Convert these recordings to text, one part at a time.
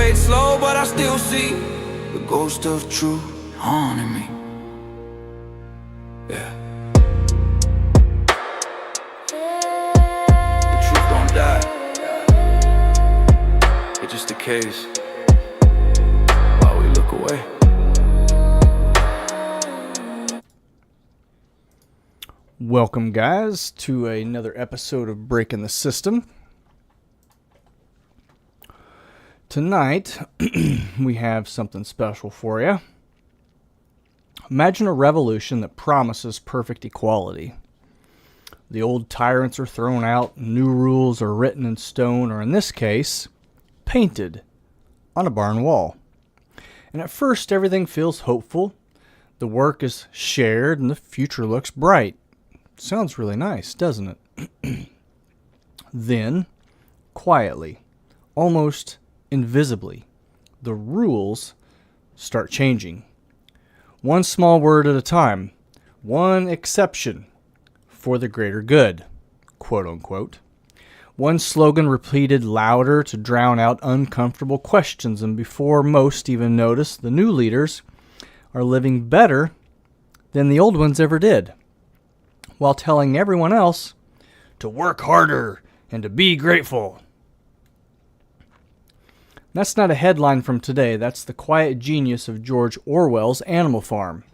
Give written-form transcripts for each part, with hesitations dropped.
fade slow, but I still see the ghost of truth haunting me. Yeah. The truth don't die. It just decays while we look away. Welcome, guys, to another episode of Breaking the System. Tonight, we have something special for you. Imagine a revolution that promises perfect equality. The old tyrants are thrown out, new rules are written in stone, or in this case, painted on a barn wall. And at first, everything feels hopeful. The work is shared, and the future looks bright. Sounds really nice, doesn't it? Then, quietly, almost invisibly, the rules start changing. One small word at a time, one exception for the greater good, quote unquote. One slogan repeated louder to drown out uncomfortable questions, and before most even notice, the new leaders are living better than the old ones ever did, while telling everyone else to work harder and to be grateful. That's not a headline from today. That's the quiet genius of George Orwell's Animal Farm.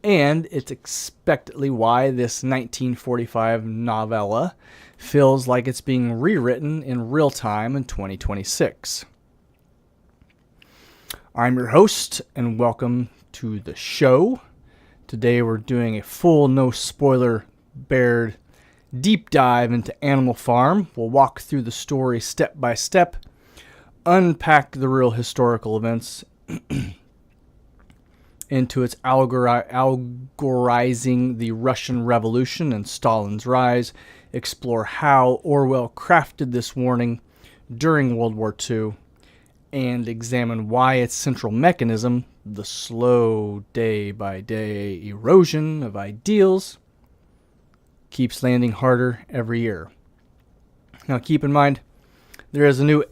And it's expectedly why this 1945 novella feels like it's being rewritten in real time in 2026. I'm your host, and welcome to the show. Today we're doing a full, no spoiler, bared deep dive into Animal Farm. We'll walk through the story step by step, unpack the real historical events into its allegorizing the Russian Revolution and Stalin's rise, explore how Orwell crafted this warning during World War II, and examine why its central mechanism, the slow day-by-day erosion of ideals, keeps landing harder every year. Now keep in mind, there is a new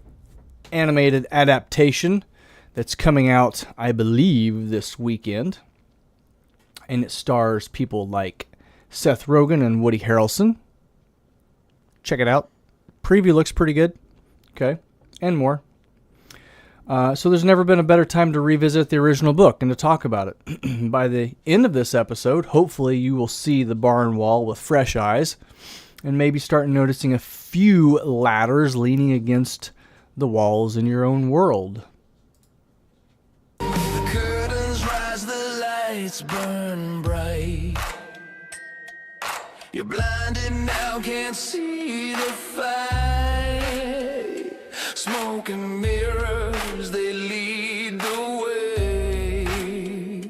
animated adaptation that's coming out, I believe, this weekend. And it stars people like Seth Rogen and Woody Harrelson. Check it out. Preview looks pretty good. Okay. And more. So there's never been a better time to revisit the original book and to talk about it. By the end of this episode, hopefully you will see the barn wall with fresh eyes and maybe start noticing a few ladders leaning against the walls in your own world. The curtains rise, the lights burn bright. You're blinded now, can't see the fight. Smoke and mirrors, they lead the way.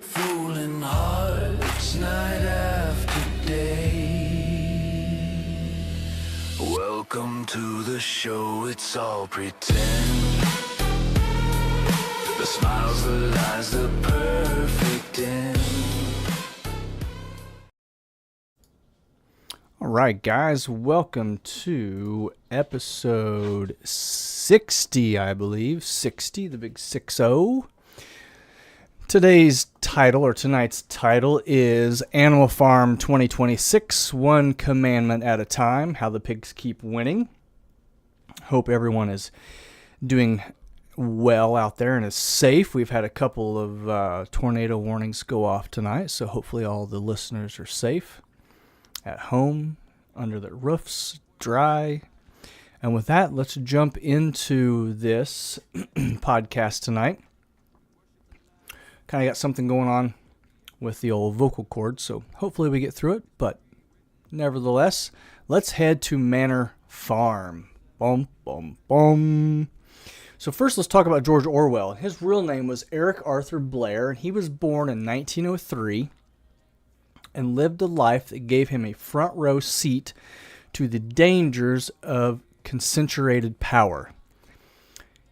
Fooling hearts night after day. Welcome to the show, it's all pretend. The smiles, the lies, the perfect end. All right, guys, welcome to episode 60, I believe. 60, the big 6-0. Today's title, or tonight's title, is Animal Farm 2026, One Commandment at a Time, How the Pigs Keep Winning. Hope everyone is doing well out there and is safe. We've had a couple of tornado warnings go off tonight, so hopefully all the listeners are safe at home, under their roofs, dry. And with that, let's jump into this podcast tonight. Kind of got something going on with the old vocal cords, so hopefully we get through it. But nevertheless, let's head to Manor Farm. Boom, boom, boom. So first, let's talk about George Orwell. His real name was Eric Arthur Blair, and he was born in 1903 and lived a life that gave him a front row seat to the dangers of concentrated power.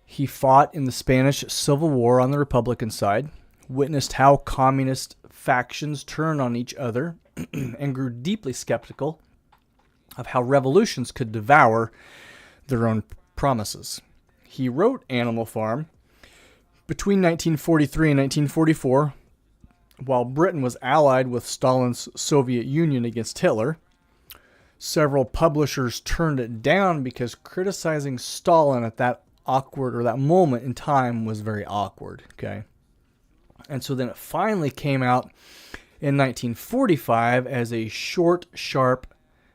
He fought in the Spanish Civil War on the Republican side, witnessed how communist factions turned on each other, and grew deeply skeptical of how revolutions could devour their own promises. he wrote Animal Farm between 1943 and 1944, while Britain was allied with Stalin's Soviet Union against Hitler. Several publishers turned it down because criticizing Stalin at that that moment in time was very awkward, okay? And so then it finally came out in 1945 as a short, sharp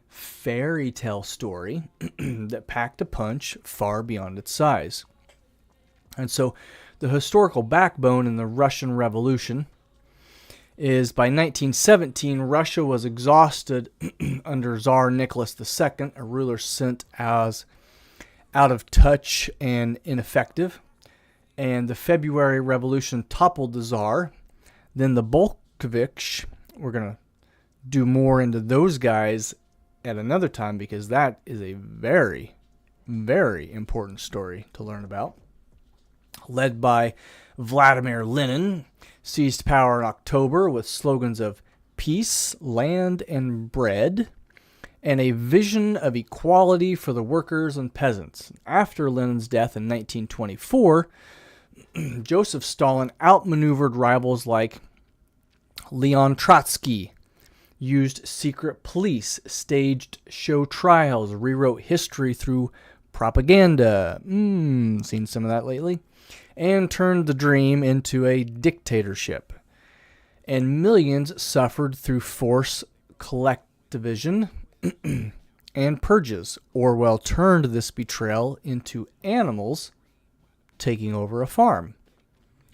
fairy tale story that packed a punch far beyond its size. And so the historical backbone in the Russian Revolution is by 1917, Russia was exhausted under Tsar Nicholas II, a ruler sent as out of touch and ineffective. And the February Revolution toppled the Tsar. Then the Bolsheviks, we're going to do more into those guys at another time because that is a very, very important story to learn about. Led by Vladimir Lenin, seized power in October with slogans of peace, land, and bread, and a vision of equality for the workers and peasants. After Lenin's death in 1924, Joseph Stalin outmaneuvered rivals like Leon Trotsky, used secret police, staged show trials, rewrote history through propaganda. Seen some of that lately. And turned the dream into a dictatorship. And millions suffered through forced collectivism and purges. Orwell turned this betrayal into animals taking over a farm.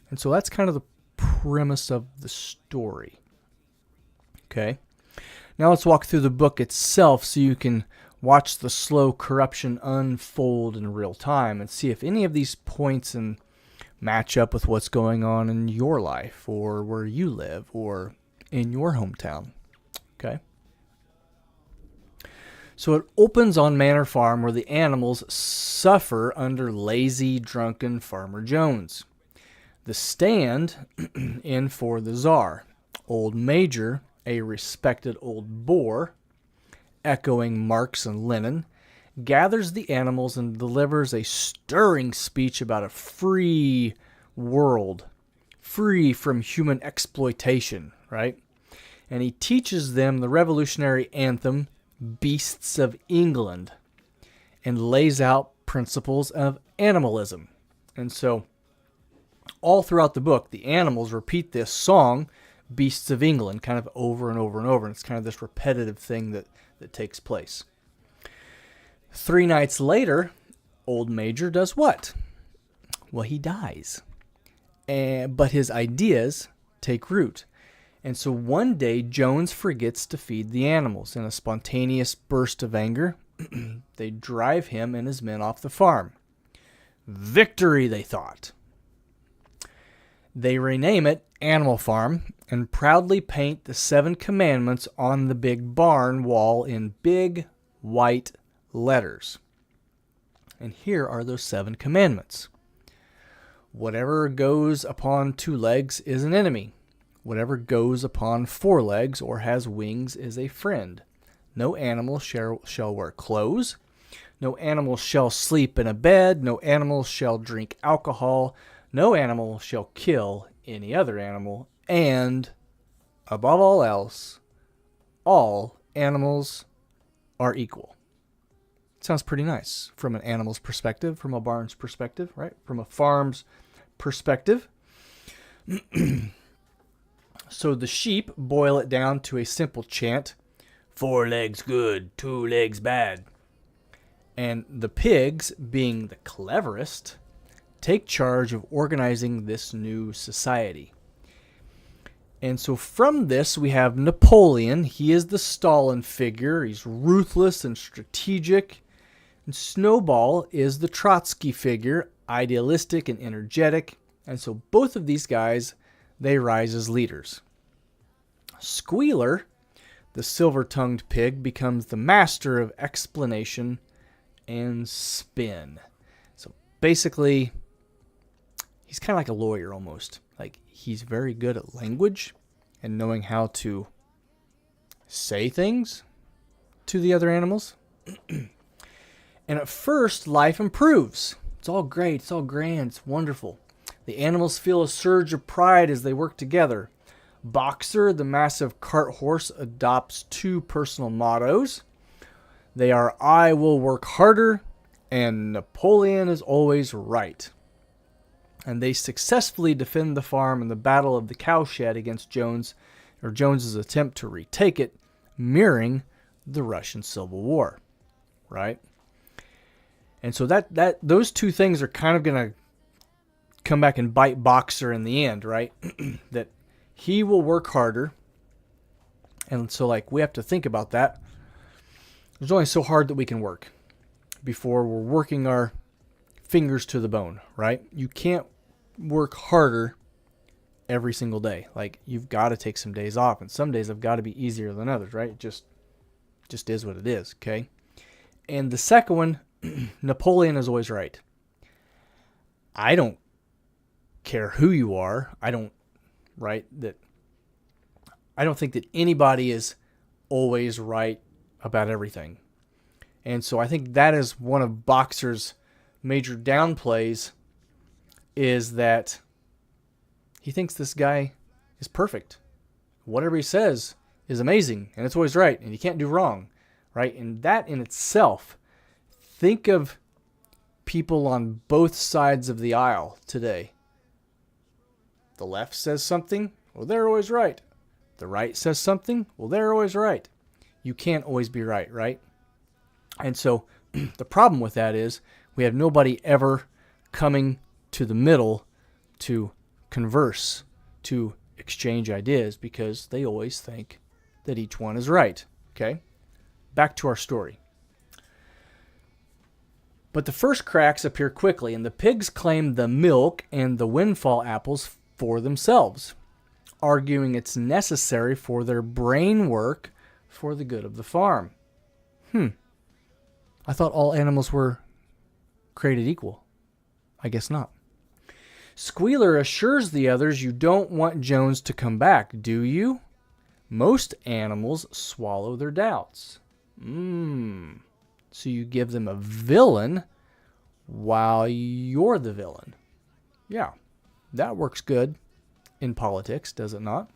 And so that's kind of the premise of the story. Okay. Now let's walk through the book itself so you can watch the slow corruption unfold in real time and see if any of these points match up with what's going on in your life or where you live or in your hometown. Okay? So it opens on Manor Farm where the animals suffer under lazy, drunken Farmer Jones. The stand in for the Tsar. Old Major, a respected old boar, echoing Marx and Lenin, gathers the animals and delivers a stirring speech about a free world, free from human exploitation, right? And he teaches them the revolutionary anthem, Beasts of England, and lays out principles of animalism. And so all throughout the book, the animals repeat this song, Beasts of England, kind of over and over and over. And it's kind of this repetitive thing that takes place. 3 nights later, Old Major does what? Well, he dies. But his ideas take root. And so one day, Jones forgets to feed the animals. In a spontaneous burst of anger, they drive him and his men off the farm. Victory, they thought. They rename it Animal Farm and proudly paint the 7 commandments on the big barn wall in big white letters. And here are those 7 commandments. Whatever goes upon 2 legs is an enemy. Whatever goes upon 4 legs or has wings is a friend. No animal shall wear clothes. No animal shall sleep in a bed. No animal shall drink alcohol. No animal shall kill any other animal. And, above all else, all animals are equal. Sounds pretty nice from an animal's perspective, from a barn's perspective, right? From a farm's perspective. So the sheep boil it down to a simple chant, 4 legs good, 2 legs bad. And the pigs, being the cleverest, take charge of organizing this new society. And so from this, we have Napoleon. He is the Stalin figure. He's ruthless and strategic. And Snowball is the Trotsky figure, idealistic and energetic. And so both of these guys, they rise as leaders. Squealer, the silver-tongued pig, becomes the master of explanation and spin. So basically, he's kind of like a lawyer almost. Like, he's very good at language and knowing how to say things to the other animals. And at first, life improves. It's all great. It's all grand. It's wonderful. The animals feel a surge of pride as they work together. Boxer, the massive cart horse, adopts two personal mottos. They are, I will work harder, and Napoleon is always right. And they successfully defend the farm in the Battle of the Cowshed against Jones's attempt to retake it, mirroring the Russian Civil War, right? And so those two things are kind of going to come back and bite Boxer in the end, right? That he will work harder. And so, like, we have to think about that. There's only so hard that we can work before we're working our fingers to the bone, right? You can't work harder every single day. Like, you've got to take some days off, and some days have got to be easier than others, right? It just is what it is, okay? And the second one, Napoleon is always right. I don't care who you are. I don't think that anybody is always right about everything. And so I think that is one of Boxer's major downplays, is that he thinks this guy is perfect. Whatever he says is amazing, and it's always right, and you can't do wrong, right? And that in itself, think of people on both sides of the aisle today. The left says something, well, they're always right. The right says something, well, they're always right. You can't always be right, right? And so the problem with that is we have nobody ever coming to the middle to converse, to exchange ideas, because they always think that each one is right. Okay? Back to our story. But the first cracks appear quickly, and the pigs claim the milk and the windfall apples for themselves, arguing it's necessary for their brain work for the good of the farm. I thought all animals were created equal. I guess not. Squealer assures the others, you don't want Jones to come back, do you? Most animals swallow their doubts. So you give them a villain while you're the villain. Yeah, that works good in politics, does it not?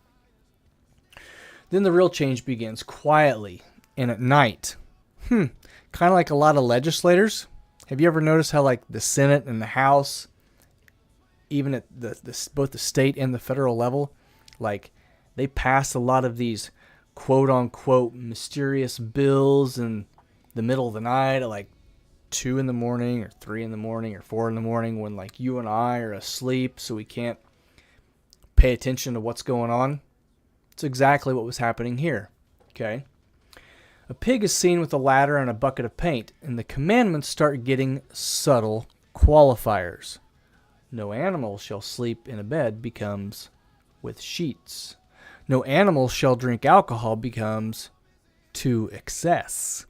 Then the real change begins quietly and at night. Kind of like a lot of legislators. Have you ever noticed how, like, the Senate and the House, even at both the state and the federal level, like, they pass a lot of these quote-unquote mysterious bills in the middle of the night at, like, 2 in the morning or 3 in the morning or 4 in the morning when, like, you and I are asleep, so we can't pay attention to what's going on. It's exactly what was happening here, okay? A pig is seen with a ladder and a bucket of paint, and the commandments start getting subtle qualifiers. No animal shall sleep in a bed becomes with sheets. No animal shall drink alcohol becomes to excess.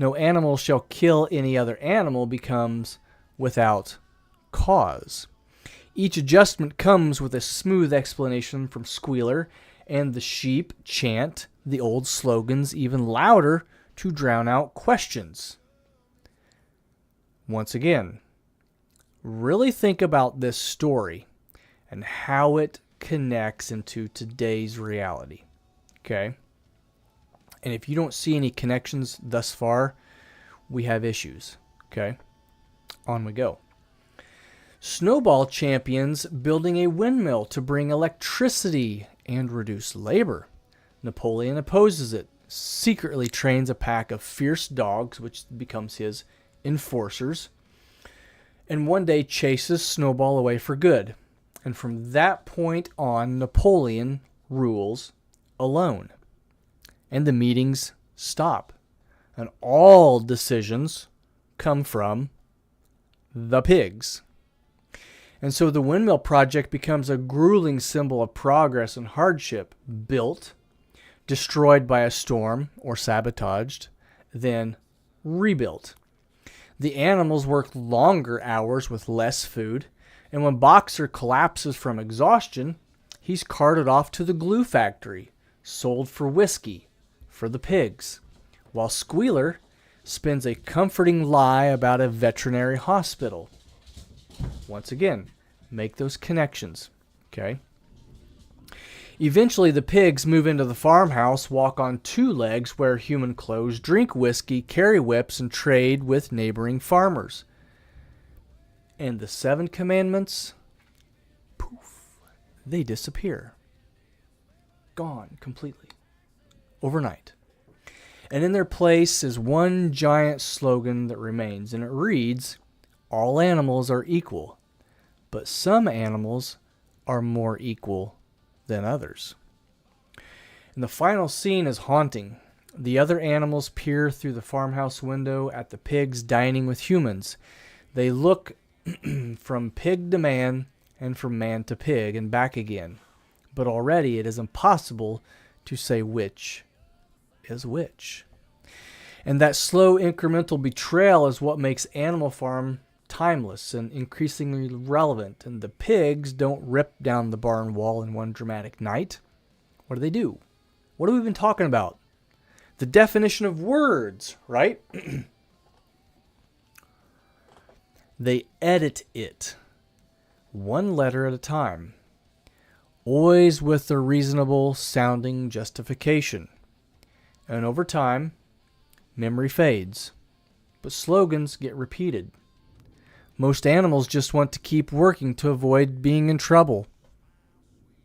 No animal shall kill any other animal becomes without cause. Each adjustment comes with a smooth explanation from Squealer, and the sheep chant the old slogans even louder to drown out questions. Once again, really think about this story and how it connects into today's reality. Okay? And if you don't see any connections thus far, we have issues. Okay? On we go. Snowball champions building a windmill to bring electricity and reduce labor. Napoleon opposes it, secretly trains a pack of fierce dogs, which becomes his enforcers, and one day chases Snowball away for good. And from that point on, Napoleon rules alone. And the meetings stop. And all decisions come from the pigs. And so the windmill project becomes a grueling symbol of progress and hardship, built, destroyed by a storm or sabotaged, then rebuilt. The animals work longer hours with less food, and when Boxer collapses from exhaustion, he's carted off to the glue factory, sold for whiskey for the pigs, while Squealer spins a comforting lie about a veterinary hospital. Once again, make those connections. Okay? Eventually, the pigs move into the farmhouse, walk on two legs, wear human clothes, drink whiskey, carry whips, and trade with neighboring farmers. And the 7 commandments, poof, they disappear. Gone completely. Overnight. And in their place is one giant slogan that remains, and it reads, all animals are equal, but some animals are more equal than others. And the final scene is haunting. The other animals peer through the farmhouse window at the pigs dining with humans. They look from pig to man and from man to pig and back again. But already it is impossible to say which is which. And that slow incremental betrayal is what makes Animal Farm timeless and increasingly relevant. And the pigs don't rip down the barn wall in one dramatic night. What do? What have we been talking about? The definition of words, right? They edit it one letter at a time, always with a reasonable sounding justification. And over time, memory fades, but slogans get repeated. Most animals just want to keep working to avoid being in trouble,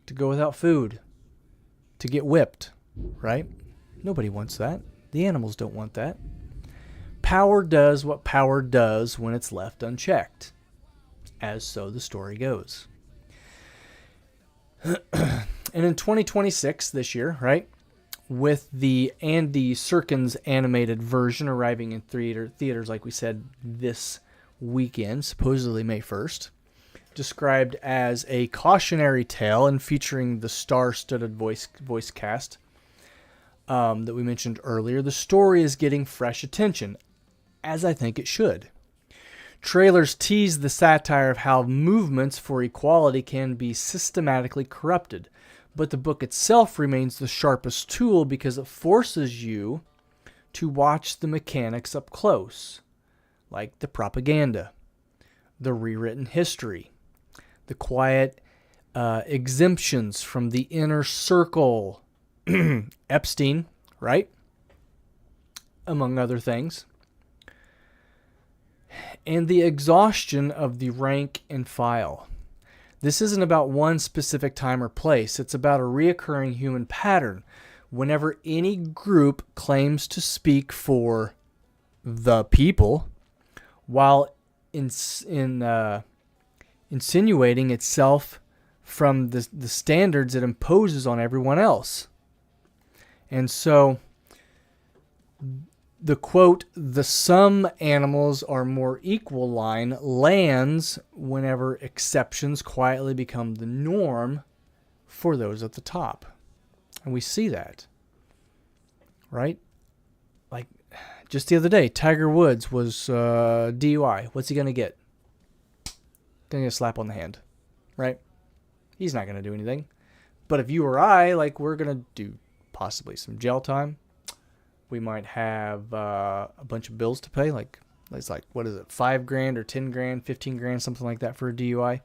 to go without food, to get whipped, right? Nobody wants that. The animals don't want that. Power does what power does when it's left unchecked, as so the story goes. And in 2026, this year, right, with the Andy Serkins animated version arriving in theaters, like we said, this weekend, supposedly May 1st, described as a cautionary tale and featuring the star-studded voice cast that we mentioned earlier. The story is getting fresh attention, as I think it should. Trailers tease the satire of how movements for equality can be systematically corrupted, but the book itself remains the sharpest tool because it forces you to watch the mechanics up close, like the propaganda, the rewritten history, the quiet exemptions from the inner circle, Epstein, right? Among other things. And the exhaustion of the rank and file. This isn't about one specific time or place. It's about a reoccurring human pattern. Whenever any group claims to speak for the people, while insinuating itself from the standards it imposes on everyone else. And so the quote, the some animals are more equal line lands whenever exceptions quietly become the norm for those at the top. And we see that, right? Like just the other day, Tiger Woods was DUI. What's he going to get? Going to get a slap on the hand, right? He's not going to do anything. But if you or I, like, we're going to do possibly some jail time. We might have a bunch of bills to pay, like it's like, what is it, $5,000 or $10,000, $15,000, something like that for a DUI,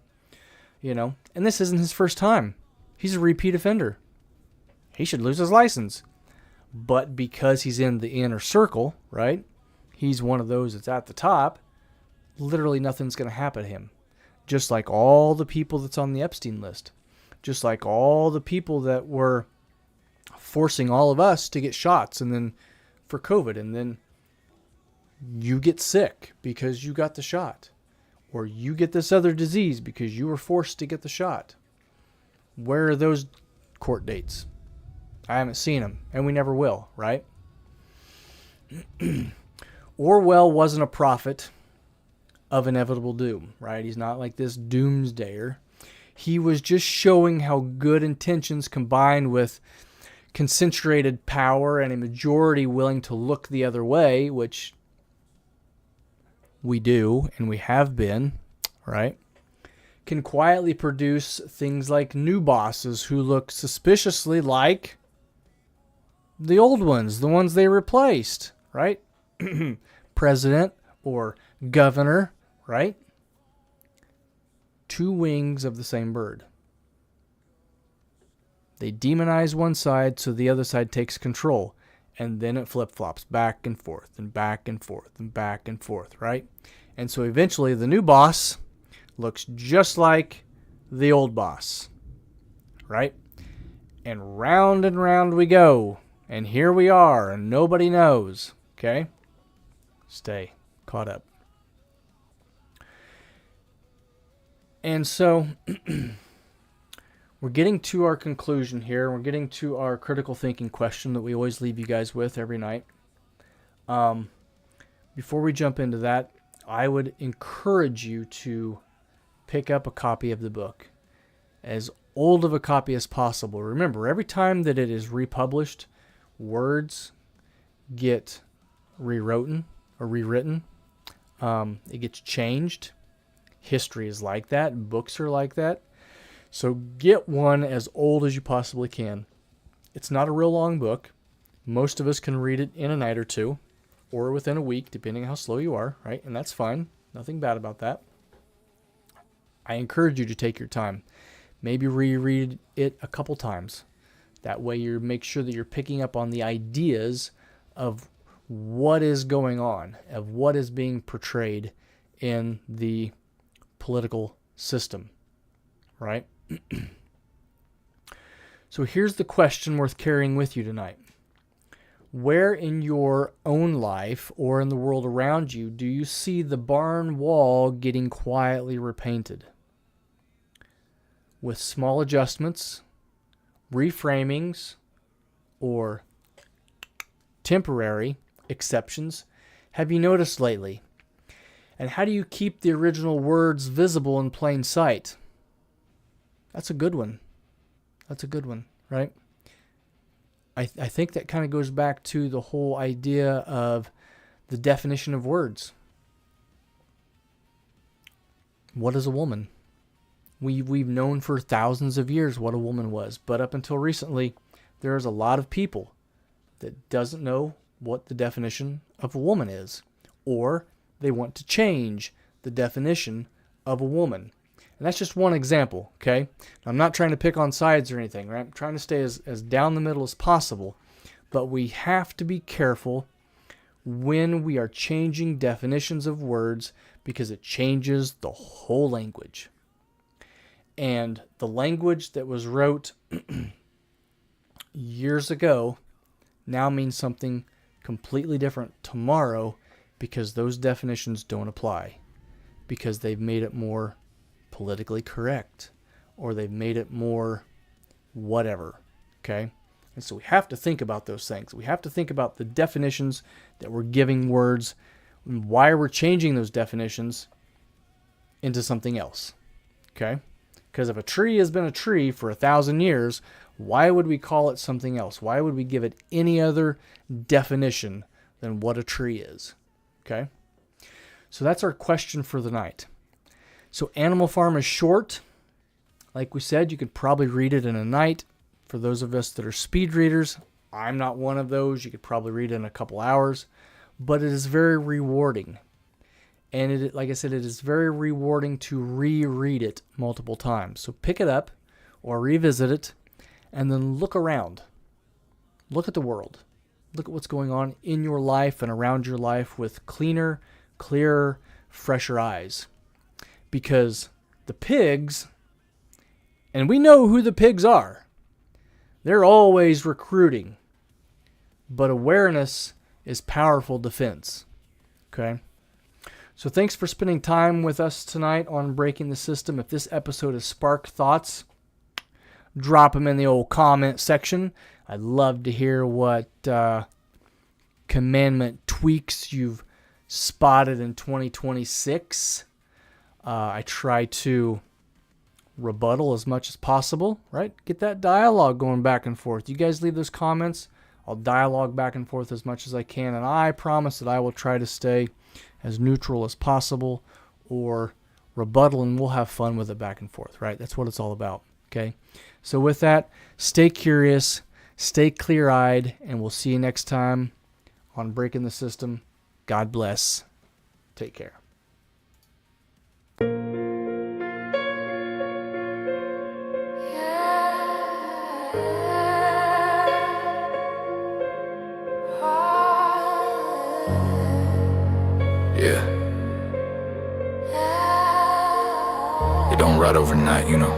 you know. And this isn't his first time. He's a repeat offender. He should lose his license. But because he's in the inner circle, right? He's one of those that's at the top. Literally nothing's going to happen to him. Just like all the people that's on the Epstein list. Just like all the people that were forcing all of us to get shots and then for COVID, and then you get sick because you got the shot, or you get this other disease because you were forced to get the shot. Where are those court dates? I haven't seen them, and we never will, right? Orwell wasn't a prophet of inevitable doom, right? He's not like this doomsdayer. He was just showing how good intentions combined with concentrated power and a majority willing to look the other way, which we do and we have been, right, can quietly produce things like new bosses who look suspiciously like the old ones, the ones they replaced, right? President or governor, right? two wings of the same bird. They demonize one side so the other side takes control. And then it flip-flops back and forth and back and forth and back and forth, right? And so eventually the new boss looks just like the old boss, right? And round we go. And here we are, and nobody knows, okay? Stay caught up. And so we're getting to our conclusion here. We're getting to our critical thinking question that we always leave you guys with every night. Before we jump into that, I would encourage you to pick up a copy of the book. As old of a copy as possible. Remember, every time that it is republished, words get rewritten. It gets changed. History is like that. Books are like that. So get one as old as you possibly can. It's not a real long book. Most of us can read it in a night or two, or within a week, depending on how slow you are, right? And that's fine. Nothing bad about that. I encourage you to take your time. Maybe reread it a couple times. That way you make sure that you're picking up on the ideas of what is going on, of what is being portrayed in the political system, right? So here's the question worth carrying with you tonight. Where in your own life or in the world around you do you see the barn wall getting quietly repainted? With small adjustments, reframings, or temporary exceptions, have you noticed lately? And how do you keep the original words visible in plain sight? That's a good one. That's a good one, right? I think that kind of goes back to the whole idea of the definition of words. What is a woman? We've known for thousands of years what a woman was, but up until recently, there's a lot of people that doesn't know what the definition of a woman is, or they want to change the definition of a woman. And that's just one example, okay? I'm not trying to pick on sides or anything, right? I'm trying to stay as down the middle as possible, but we have to be careful when we are changing definitions of words because it changes the whole language. And the language that was wrote years ago now means something completely different tomorrow because those definitions don't apply, because they've made it more politically correct, or they've made it more whatever, okay? And so we have to think about those things. We have to think about the definitions that we're giving words, and why we're changing those definitions into something else, okay? Because if a tree has been a tree for 1,000 years, why would we call it something else? Why would we give it any other definition than what a tree is? Okay? So that's our question for the night. So Animal Farm is short. Like we said, you could probably read it in a night. For those of us that are speed readers, I'm not one of those. You could probably read it in a couple hours. But it is very rewarding. And it, like I said, it is very rewarding to reread it multiple times. So pick it up or revisit it and then look around. Look at the world. Look at what's going on in your life and around your life with cleaner, clearer, fresher eyes. Because the pigs, and we know who the pigs are, they're always recruiting. But awareness is powerful defense. Okay? So thanks for spending time with us tonight on Breaking the System. If this episode has sparked thoughts, drop them in the old comment section. I'd love to hear what commandment tweaks you've spotted in 2026. I try to rebuttal as much as possible, right? Get that dialogue going back and forth. You guys leave those comments. I'll dialogue back and forth as much as I can, and I promise that I will try to stay as neutral as possible or rebuttal, and we'll have fun with it back and forth, right? That's what it's all about, okay? So with that, stay curious, stay clear-eyed, and we'll see you next time on Breaking the System. God bless. Take care. don't rot overnight, you know.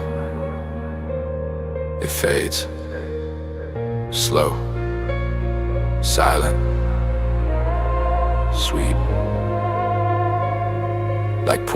It fades. Slow. Silent. Sweet. Like